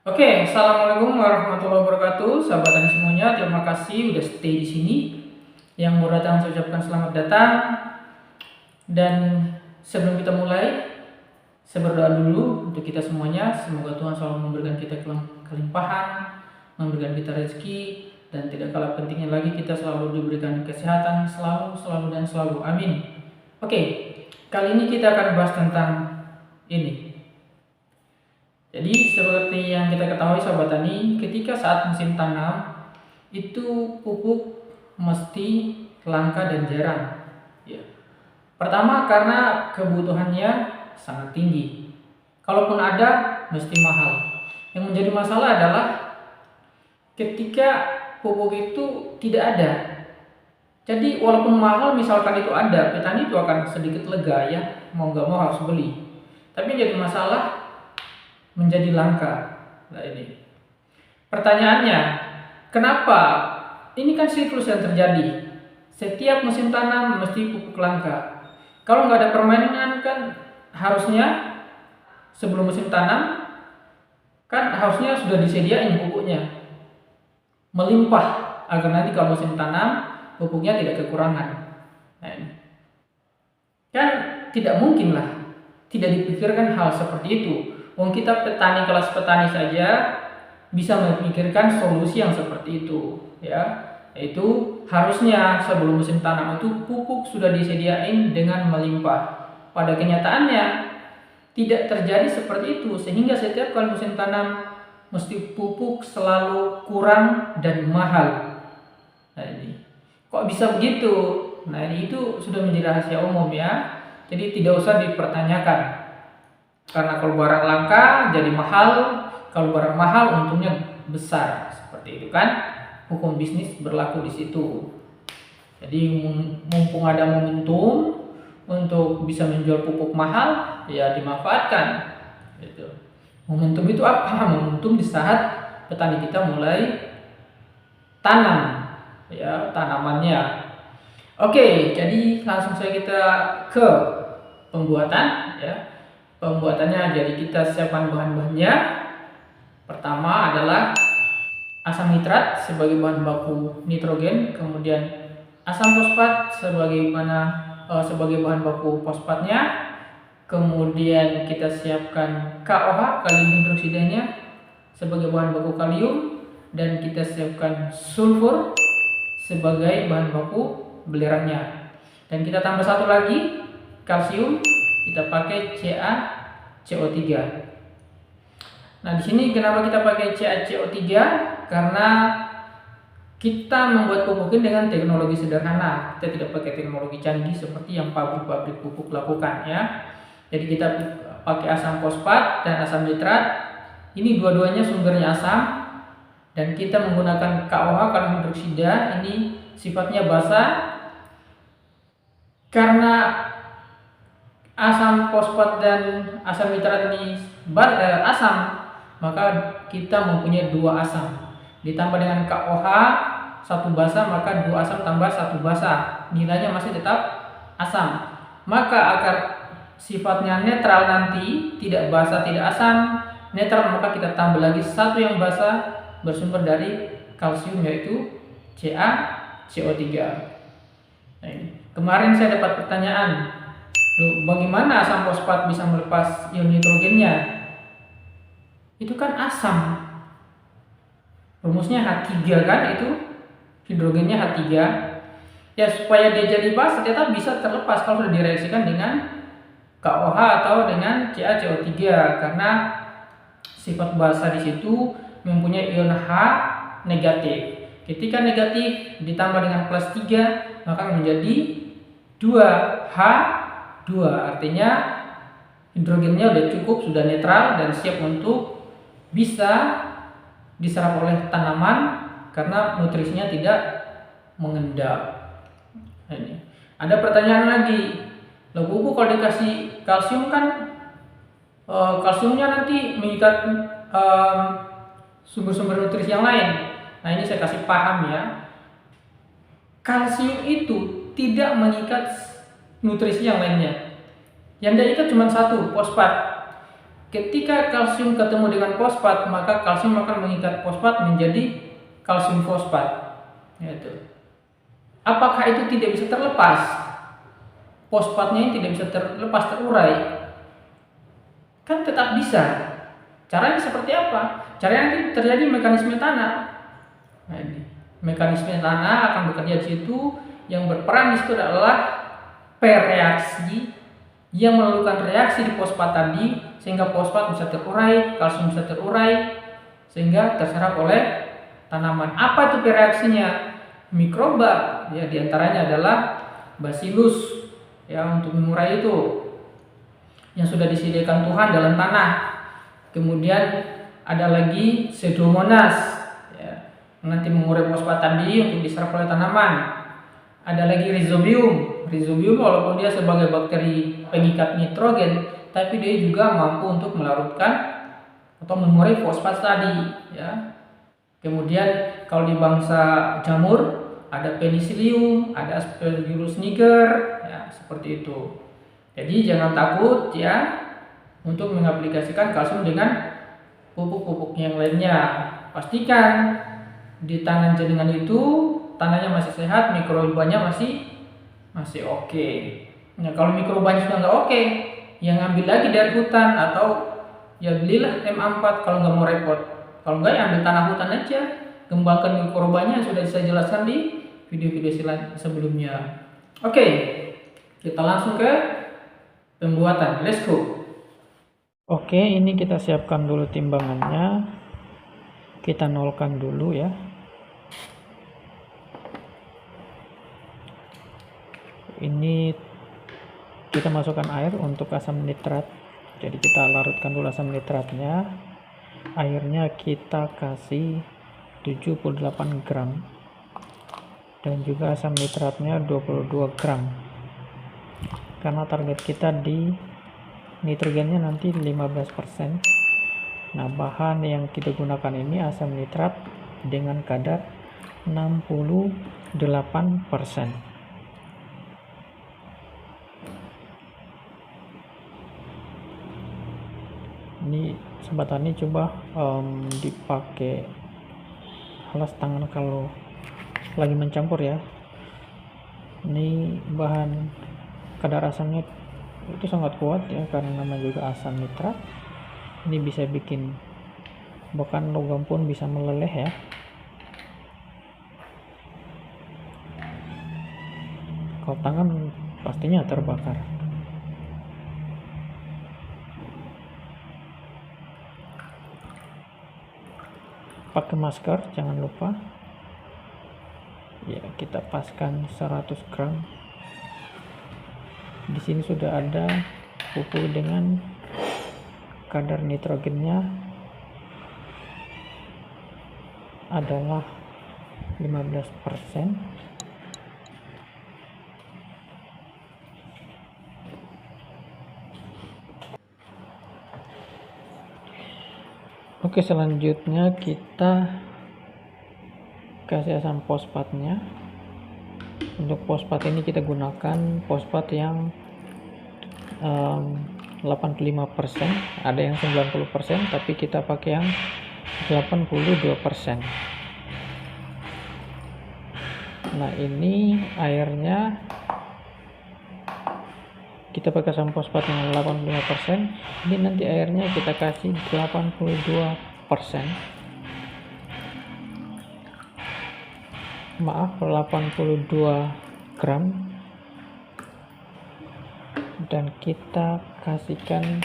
Oke, assalamualaikum warahmatullahi wabarakatuh, sahabat tani semuanya. Terima kasih udah stay di sini. Yang baru datang saya ucapkan selamat datang. Dan sebelum kita mulai, saya berdoa dulu untuk kita semuanya. Semoga Tuhan selalu memberikan kita kelimpahan, memberikan kita rezeki, dan tidak kalah pentingnya lagi kita selalu diberikan kesehatan selalu. Amin. Oke, kali ini kita akan bahas tentang ini. Jadi seperti yang kita ketahui sahabat tani, ketika saat musim tanam itu pupuk mesti langka dan jarang. Ya. Pertama karena kebutuhannya sangat tinggi. Kalaupun ada mesti mahal. Yang menjadi masalah adalah ketika pupuk itu tidak ada. Jadi walaupun mahal misalkan itu ada, petani itu akan sedikit lega ya, mau nggak mau harus beli. Tapi yang jadi masalah menjadi langka. Nah ini pertanyaannya, kenapa? Ini kan siklus yang terjadi. Setiap musim tanam mesti pupuk langka. Kalau nggak ada permainan kan harusnya sebelum musim tanam kan harusnya sudah disediain pupuknya, melimpah agar nanti kalau musim tanam pupuknya tidak kekurangan. Nah ini kan tidak mungkin lah, tidak dipikirkan hal seperti itu. Kita petani kelas petani saja bisa memikirkan solusi yang seperti itu ya, yaitu harusnya sebelum musim tanam itu pupuk sudah disediain dengan melimpah. Pada kenyataannya tidak terjadi seperti itu, sehingga setiap kali musim tanam mesti pupuk selalu kurang dan mahal. Nah ini kok bisa begitu? Nah ini itu sudah menjadi rahasia umum ya, jadi tidak usah dipertanyakan. Karena kalau barang langka jadi mahal, kalau barang mahal untungnya besar, seperti itu kan? Hukum bisnis berlaku di situ. Jadi mumpung ada momentum untuk bisa menjual pupuk mahal, ya dimanfaatkan. Gitu. Momentum itu apa? Momentum di saat petani kita mulai tanam, ya tanamannya. Oke, jadi langsung saja kita ke pembuatan, ya. Pembuatannya, jadi kita siapkan bahan-bahannya. Pertama adalah asam nitrat sebagai bahan baku nitrogen, kemudian asam fosfat sebagai bahan baku fosfatnya, kemudian kita siapkan KOH kalium hidroksidanya sebagai bahan baku kalium, dan kita siapkan sulfur sebagai bahan baku belerangnya, dan kita tambah satu lagi kalsium. Kita pakai CaCO3. Nah, di sini kenapa kita pakai CaCO3? Karena kita membuat pupuk ini dengan teknologi sederhana. Kita tidak pakai teknologi canggih seperti yang pabrik-pabrik pupuk lakukan ya. Jadi kita pakai asam fosfat dan asam nitrat. Ini dua-duanya sumbernya asam, dan kita menggunakan KOH kalium hidroksida. Ini sifatnya basa. Karena asam fosfat dan asam nitrat ini asam, maka kita mempunyai dua asam. Ditambah dengan KOH satu basa, maka dua asam tambah satu basa, nilainya masih tetap asam. Maka agar sifatnya netral nanti, tidak basa tidak asam, netral, maka kita tambah lagi satu yang basa bersumber dari kalsium, yaitu CaCO3. Nah, ini. Kemarin saya dapat pertanyaan, bagaimana asam fosfat bisa melepas ion nitrogennya? Itu kan asam, rumusnya H3 kan, itu hidrogennya H3 ya, supaya dia jadi basa tetap bisa terlepas kalau sudah direaksikan dengan KOH atau dengan CaCO3, karena sifat basa di situ mempunyai ion H negatif. Ketika negatif ditambah dengan plus 3, maka menjadi 2H2, artinya hidrogennya sudah cukup, sudah netral dan siap untuk bisa diserap oleh tanaman karena nutrisinya tidak mengendap. Nah, ini. Ada pertanyaan lagi, pupuk kalau dikasih kalsium kan kalsiumnya nanti mengikat sumber-sumber nutrisi yang lain. Nah ini saya kasih paham ya, kalsium itu tidak mengikat nutrisi yang lainnya. Yang dia ikat cuma satu, fosfat. ketika kalsium ketemu dengan fosfat, maka kalsium akan mengikat fosfat menjadi kalsium fosfat. Yaitu. Apakah itu tidak bisa terlepas? Fosfatnya tidak bisa terlepas terurai? Kan tetap bisa. Caranya seperti apa? Caranya terjadi mekanisme tanah. Nah, ini. Mekanisme tanah akan bekerja di situ. Yang berperan di situ adalah pereaksi yang melakukan reaksi di fosfat tadi sehingga fosfat bisa terurai, kalsium bisa terurai sehingga terserap oleh tanaman. Apa itu pereaksinya? Mikroba, ya diantaranya adalah bacillus, ya untuk mengurai itu yang sudah disediakan Tuhan dalam tanah. Kemudian ada lagi Pseudomonas, ya, nanti mengurai fosfat tadi untuk diserap oleh tanaman. Ada lagi Rhizobium. Rhizobium walaupun dia sebagai bakteri pengikat nitrogen, tapi dia juga mampu untuk melarutkan atau mengurai fosfat tadi, ya. Kemudian kalau di bangsa jamur ada Penicillium, ada Aspergillus niger, ya seperti itu. Jadi jangan takut ya untuk mengaplikasikan kalsium dengan pupuk-pupuk yang lainnya. Pastikan di tangan jenengan itu tanahnya masih sehat, mikrobanya masih oke. Nah, kalau mikrobanya sudah nggak oke, yang ambil lagi dari hutan atau ya belilah MA4 kalau nggak mau repot. Kalau nggak ya ambil tanah hutan aja, kembangkan mikrobanya yang sudah saya jelaskan di video-video sebelumnya. Oke, kita langsung ke pembuatan. Let's go. Oke, ini kita siapkan dulu timbangannya. Kita nolkan dulu ya. Ini kita masukkan air untuk asam nitrat. Jadi kita larutkan dulu asam nitratnya. Airnya kita kasih 78 gram. Dan juga asam nitratnya 22 gram. Karena target kita di nitrogennya nanti 15%. Nah, bahan yang kita gunakan ini asam nitrat dengan kadar 68%. Ini kesempatan ini coba dipakai alas tangan kalau lagi mencampur ya. Ini bahan kadar asamnya itu sangat kuat ya, karena namanya juga asam nitrat. Ini bisa bikin bahkan logam pun bisa meleleh ya. Kalau tangan pastinya terbakar. Pakai masker jangan lupa ya. Kita paskan 100 gram. Di sini sudah ada pupuk dengan kadar nitrogennya adalah 15%. Oke, selanjutnya kita kasih asam fosfatnya. Untuk fosfat ini kita gunakan fosfat yang 85%, ada yang 90%, tapi kita pakai yang 82%. Nah, ini airnya kita pakai asam fosfat yang 85%. Ini nanti airnya kita kasih 82%. Maaf, 82 gram. Dan kita kasihkan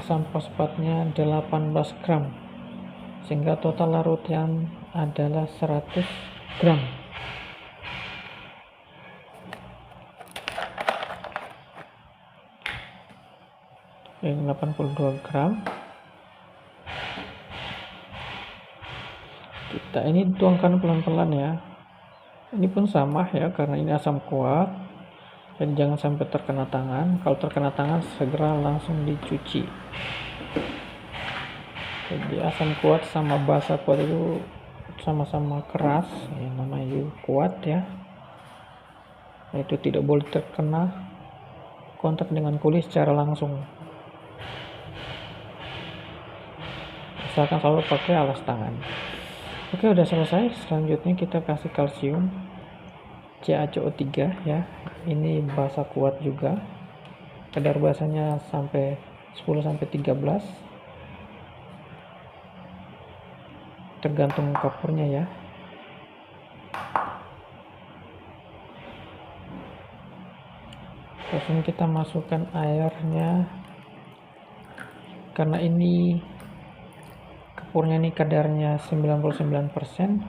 asam fosfatnya 18 gram. Sehingga total larutnya adalah 100 gram. Yang 82 gram. Kita ini tuangkan pelan-pelan ya. Ini pun sama ya, karena ini asam kuat. Jadi jangan sampai terkena tangan. Kalau terkena tangan segera langsung dicuci. Jadi asam kuat sama basa kuat itu sama-sama keras, ya, namanya juga kuat ya. Itu tidak boleh terkena kontak dengan kulit secara langsung. usahakan selalu pakai alas tangan. Oke, udah selesai. Selanjutnya kita kasih kalsium CaCO3 ya. Ini basa kuat juga. Kadar basanya sampai 10 sampai 13. Tergantung kapurnya ya. Terus ini kita masukkan airnya. Karena ini kapurnya ini kadarnya 99%,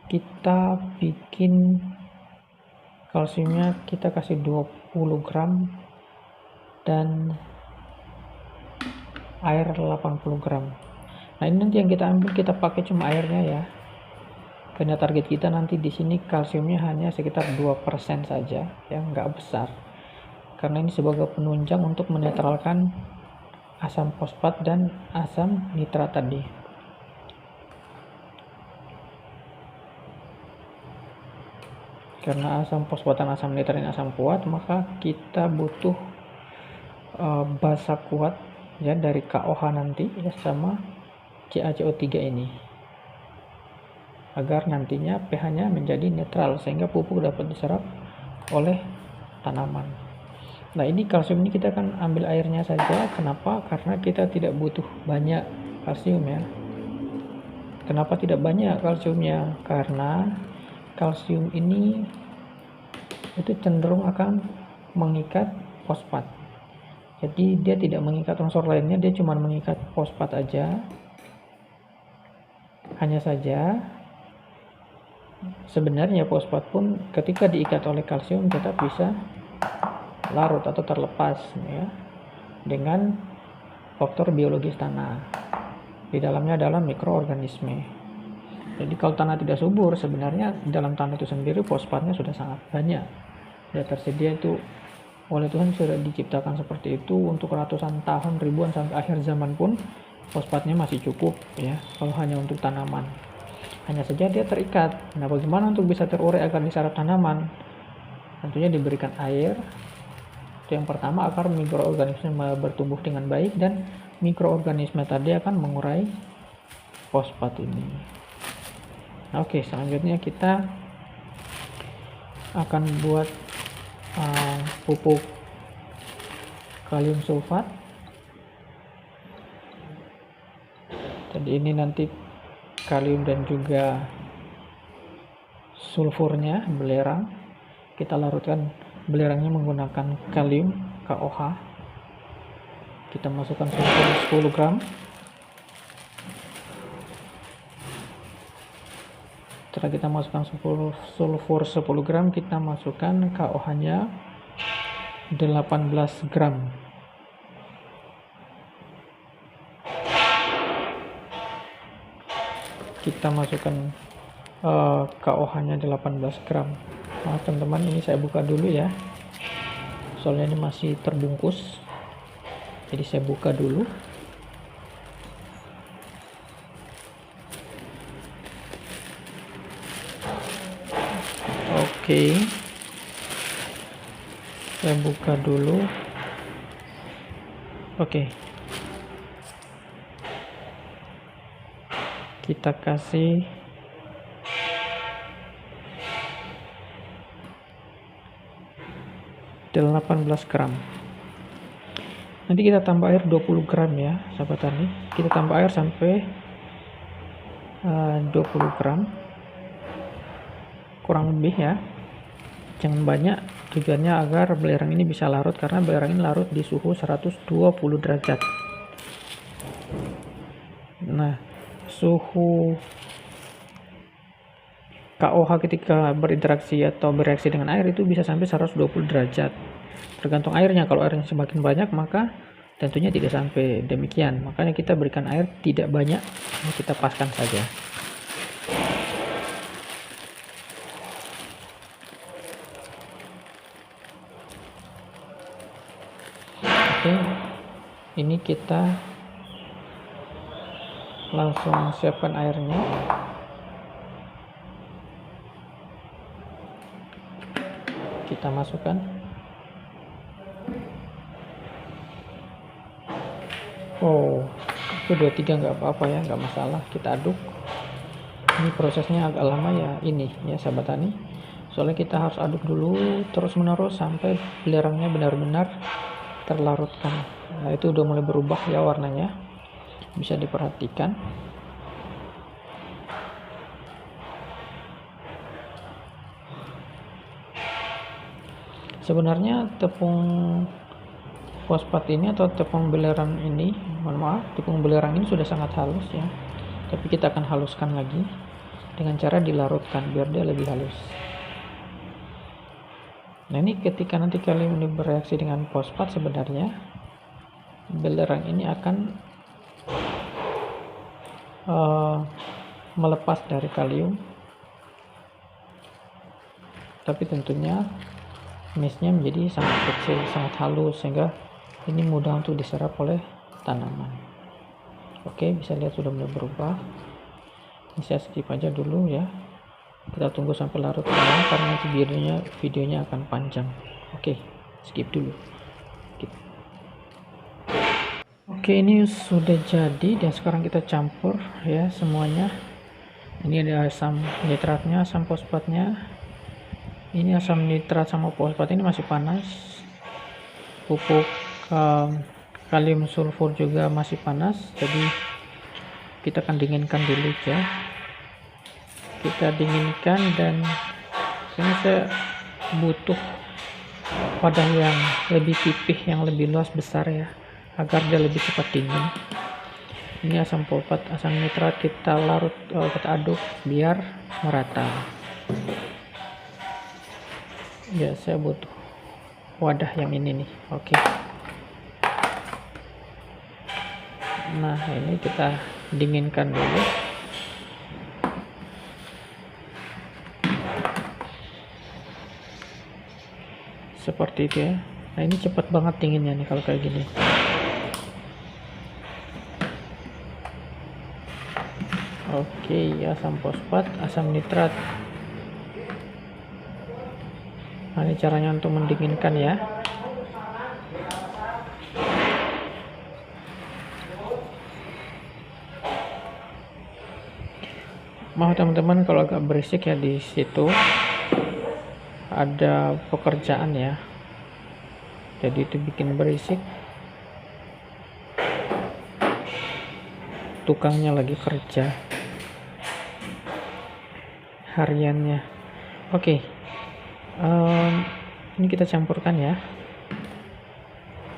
kita bikin kalsiumnya kita kasih 20 gram dan air 80 gram. Nah, ini nanti yang kita ambil, kita pakai cuma airnya ya, karena target kita nanti di sini kalsiumnya hanya sekitar 2% saja ya, nggak besar, karena ini sebagai penunjang untuk menetralkan asam fosfat dan asam nitrat tadi. Karena asam fosfat dan asam nitrat ini asam kuat, maka kita butuh basa kuat ya dari KOH nanti ya sama CaCO3 ini, agar nantinya pH-nya menjadi netral sehingga pupuk dapat diserap oleh tanaman. Nah, ini kalsium ini kita akan ambil airnya saja. Kenapa? Karena kita tidak butuh banyak kalsium ya. Kenapa tidak banyak kalsiumnya? Karena kalsium ini itu cenderung akan mengikat fosfat. Jadi dia tidak mengikat unsur lainnya, dia cuma mengikat fosfat aja. Hanya saja sebenarnya fosfat pun ketika diikat oleh kalsium tetap bisa larut atau terlepas ya, dengan faktor biologis tanah. Di dalamnya adalah mikroorganisme. Jadi kalau tanah tidak subur, sebenarnya dalam tanah itu sendiri fosfatnya sudah sangat banyak, sudah tersedia, itu oleh Tuhan sudah diciptakan seperti itu untuk ratusan tahun, ribuan sampai akhir zaman pun fosfatnya masih cukup ya, kalau hanya untuk tanaman. Hanya saja dia terikat. Nah, bagaimana untuk bisa terurai agar diserap tanaman? Tentunya diberikan air. Itu yang pertama, agar mikroorganisme bertumbuh dengan baik, dan mikroorganisme tadi akan mengurai fosfat ini. Oke, selanjutnya kita akan buat pupuk kalium sulfat. Jadi ini nanti kalium dan juga sulfurnya belerang, kita larutkan belerangnya menggunakan kalium KOH. Kita masukkan sulfur 10 gram. Setelah kita masukkan sulfur 10 gram, kita masukkan KOH nya 18 gram. Kita masukkan KOH nya 18 gram. Nah, teman-teman, ini saya buka dulu ya, soalnya ini masih terbungkus, jadi saya buka dulu. Oke, saya buka dulu. Oke, kita kasih 18 gram. Nanti kita tambah air 20 gram ya sahabat tani. Kita tambah air sampai 20 gram kurang lebih ya, jangan banyak. Tujuannya agar belerang ini bisa larut, karena belerang ini larut di suhu 120 derajat. Nah, suhu KOH ketika berinteraksi atau bereaksi dengan air itu bisa sampai 120 derajat. Tergantung airnya. Kalau airnya semakin banyak, maka tentunya tidak sampai demikian. Makanya kita berikan air tidak banyak, kita paskan saja. Oke, ini kita langsung siapkan airnya. Kita masukkan. Oh, 1 2 3 nggak apa-apa ya, nggak masalah, kita aduk. Ini prosesnya agak lama ya ini ya sahabat tani, soalnya kita harus aduk dulu terus menerus sampai belerangnya benar-benar terlarutkan. Nah itu udah mulai berubah ya warnanya, bisa diperhatikan. Sebenarnya tepung fosfat ini atau tepung belerang ini, mohon maaf, tepung belerang ini sudah sangat halus ya, tapi kita akan haluskan lagi dengan cara dilarutkan biar dia lebih halus. Nah ini ketika nanti kalium ini bereaksi dengan fosfat, sebenarnya belerang ini akan melepas dari kalium, tapi tentunya mesnya menjadi sangat kecil, sangat halus, sehingga ini mudah untuk diserap oleh tanaman. Oke, bisa lihat sudah mulai berubah. Ini saya skip aja dulu ya, kita tunggu sampai larut karena nanti videonya akan panjang. Oke, skip dulu. Oke, ini sudah jadi dan sekarang kita campur ya semuanya. Ini ada asam nitratnya, asam fosfatnya. Ini asam nitrat sama fosfat ini masih panas. Pupuk kalium sulfur juga masih panas, jadi kita akan dinginkan dulu ya. Kita dinginkan, dan ini saya butuh wadah yang lebih pipih, yang lebih luas, besar ya, agar dia lebih cepat dingin. Ini asam fosfat, asam nitrat kita larut, kita aduk biar merata. Ya, saya butuh wadah yang ini nih. Oke. Nah, ini kita dinginkan dulu. Seperti itu ya. Nah, ini cepat banget dinginnya nih kalau kayak gini. Oke, asam fosfat, asam nitrat. Nah, ini caranya untuk mendinginkan ya. Maaf teman-teman kalau agak berisik ya, di situ ada pekerjaan ya, jadi itu bikin berisik. Tukangnya lagi kerja hariannya. Oke. Ini kita campurkan ya,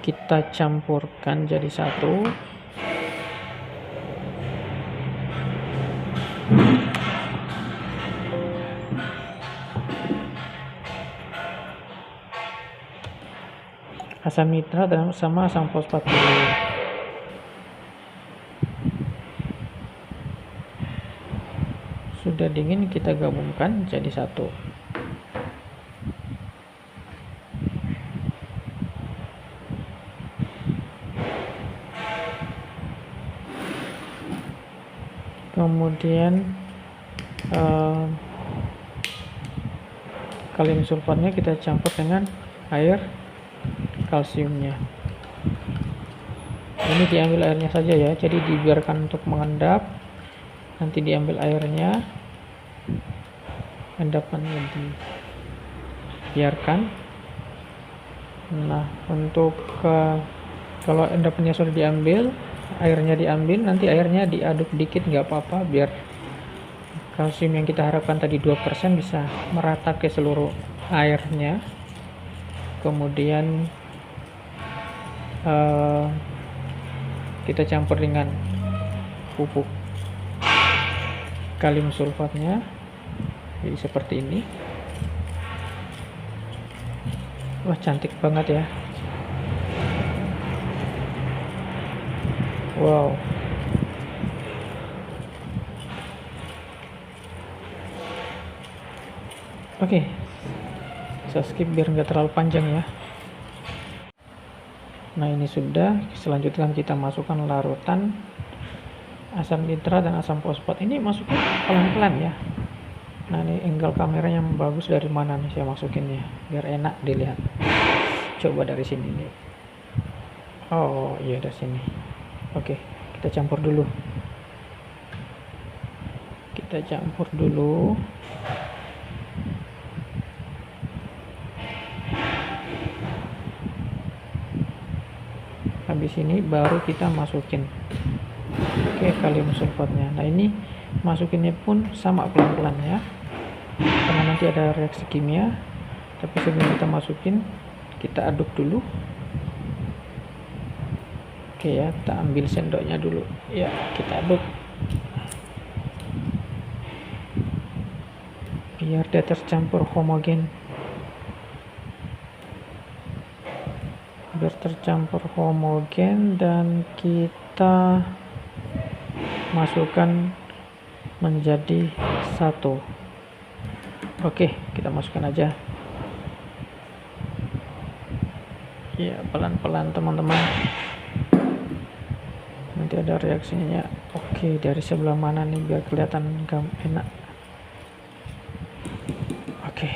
kita campurkan jadi satu. Asam nitrat dan sama asam fosfat dulu. Sudah dingin, kita gabungkan jadi satu. Kemudian kalium sulfatnya kita campur dengan air kalsiumnya. Ini diambil airnya saja ya, jadi dibiarkan untuk mengendap. Nanti diambil airnya, endapannya dibiarkan. Nah, untuk kalau endapannya sudah diambil, airnya diambil, nanti airnya diaduk dikit nggak apa-apa, biar kalsium yang kita harapkan tadi 2% bisa merata ke seluruh airnya. Kemudian kita campur dengan pupuk kalium sulfatnya, jadi seperti ini. Wah, cantik banget ya. Wow. Oke, saya skip biar nggak terlalu panjang ya. Nah, ini sudah. Selanjutnya kita masukkan larutan asam nitrat dan asam fosfat. Ini masukin pelan-pelan ya. Nah, ini angle kameranya yang bagus dari mana nih saya masukinnya biar enak dilihat. Coba dari sini nih. Oh iya, dari sini. Oke, kita kita campur dulu. Habis ini baru kita masukin kalium sulfatnya. Nah, ini masukinnya pun sama pelan-pelan ya, karena nanti ada reaksi kimia. Tapi sebelum kita masukin, kita aduk dulu. Oke ya, kita ambil sendoknya dulu ya, kita aduk biar dia tercampur homogen. Dan kita masukkan menjadi satu. Oke, kita masukkan aja ya, pelan-pelan teman-teman, nanti ada reaksinya. Oke, dari sebelah mana nih biar kelihatan enak. Oke,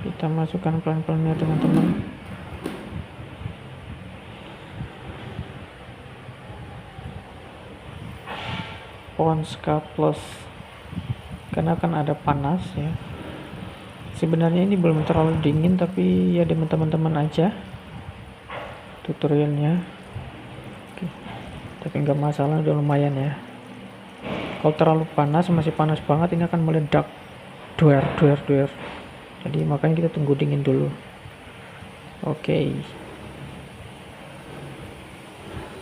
kita masukkan pelan-pelan ya teman-teman. Ponska Plus, karena kan ada panas ya. Sebenarnya ini belum terlalu dingin, tapi ya demi teman-teman aja tutorialnya. Oke. Tapi nggak masalah, udah lumayan ya. Kalau terlalu panas, masih panas banget, ini akan meledak, duer. Jadi makanya kita tunggu dingin dulu. Oke.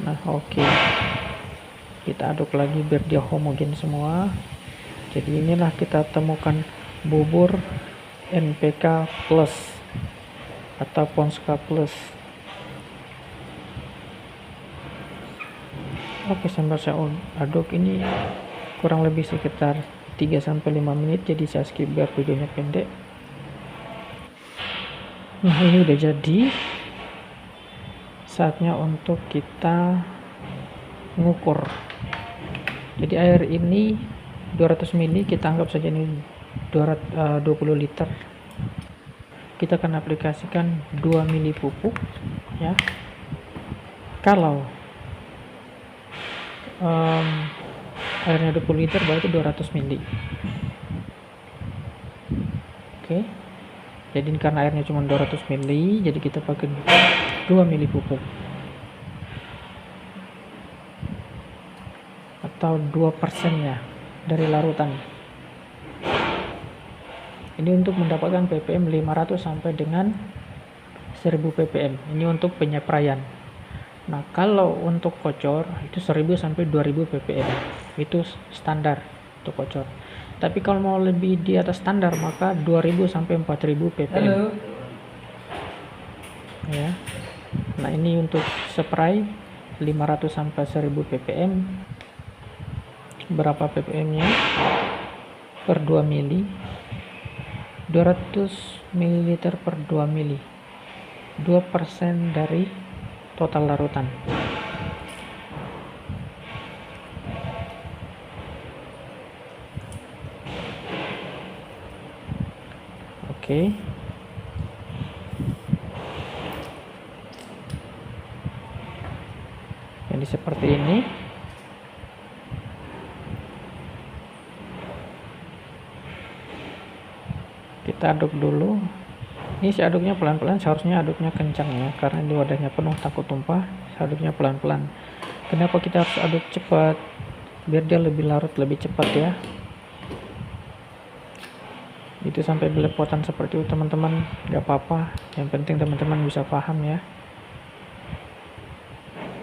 Nah, oke. Kita aduk lagi biar dia homogen semua. Jadi inilah kita temukan bubur NPK Plus atau Ponska Plus. Oke, sambil saya aduk ini kurang lebih sekitar 3-5 menit, jadi saya skip biar videonya pendek. Nah, ini udah jadi. Saatnya untuk kita mengukur. Jadi air ini 200 ml, kita anggap saja ini 20 liter. Kita akan aplikasikan 2 ml pupuk ya. Kalau airnya 20 liter berarti 200 ml. Oke. Jadi karena airnya cuma 200 ml, jadi kita pakai 2 ml pupuk atau 2% dari larutan. Ini untuk mendapatkan ppm 500 sampai dengan 1000 ppm. Ini untuk penyepraian. Nah, kalau untuk kocor itu 1000 sampai 2000 ppm. Itu standar untuk kocor. Tapi kalau mau lebih di atas standar maka 2000 sampai 4000 ppm. Halo. Ya. Nah, ini untuk spray 500 sampai 1000 ppm. Berapa ppm nya per 2 mili? 200 ml per 2 mili, 2% dari total larutan. Oke. Jadi seperti ini. Kita aduk dulu. Ini saya aduknya pelan-pelan, seharusnya aduknya kencang ya, karena di wadahnya penuh takut tumpah. Saya aduknya pelan-pelan. Kenapa kita harus aduk cepat? Biar dia lebih larut lebih cepat ya. Itu sampai belepotan seperti itu teman-teman, nggak apa-apa. Yang penting teman-teman bisa paham ya.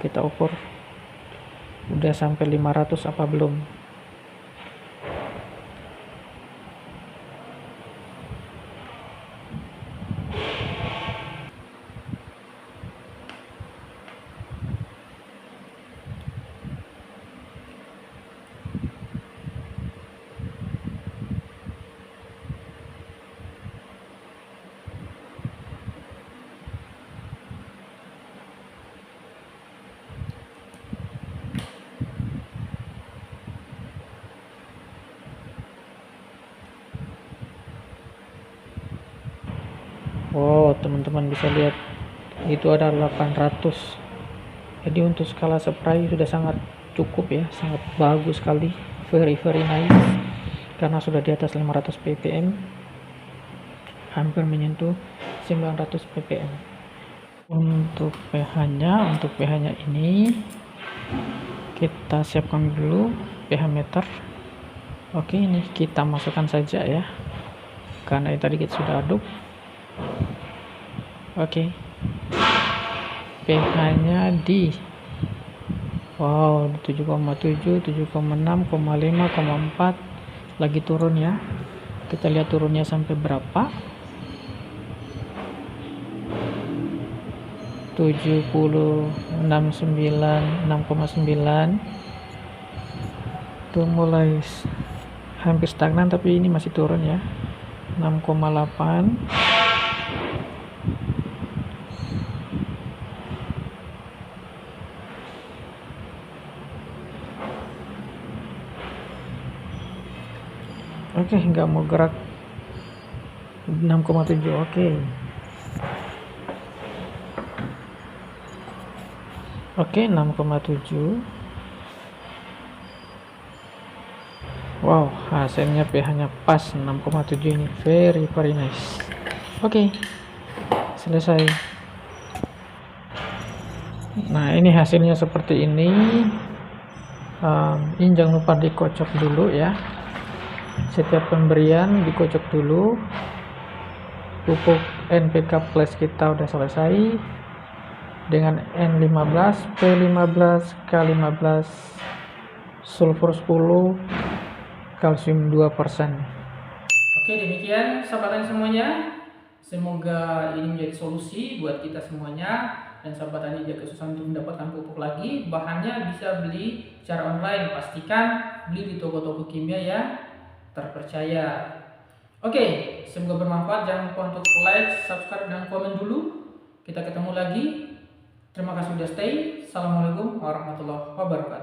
Kita ukur udah sampai 500 apa belum. wow, teman-teman bisa lihat itu ada 800. Jadi untuk skala spray sudah sangat cukup ya, sangat bagus sekali, very nice, karena sudah di atas 500 ppm, hampir menyentuh 900 ppm. Untuk pH-nya ini kita siapkan dulu pH meter. Oke, ini kita masukkan saja ya, karena tadi kita sudah aduk. Oke, pH-nya di 7,7, 7,6, 5,4, lagi turun ya. Kita lihat turunnya sampai berapa. 6,9 itu mulai hampir stagnan, tapi ini masih turun ya. 6,8. Oke, nggak mau gerak. 6,7. Oke, 6,7. Wow, hasilnya pH-nya pas 6,7 ini, very nice. Oke, selesai. Nah, ini hasilnya seperti ini. Ini jangan lupa dikocok dulu ya. Setiap pemberian dikocok dulu. Pupuk NPK Plus kita udah selesai dengan N15, P15, K15, sulfur 10, kalsium 2%. Oke, demikian sahabat tani semuanya. Semoga ini menjadi solusi buat kita semuanya, dan sahabat tani tidak kesusahan untuk mendapatkan pupuk lagi. Bahannya bisa beli secara online, pastikan beli di toko-toko kimia yang terpercaya. Oke, semoga bermanfaat. Jangan lupa untuk like, subscribe, dan komen dulu. Kita ketemu lagi. Terima kasih sudah stay. Assalamualaikum warahmatullahi wabarakatuh.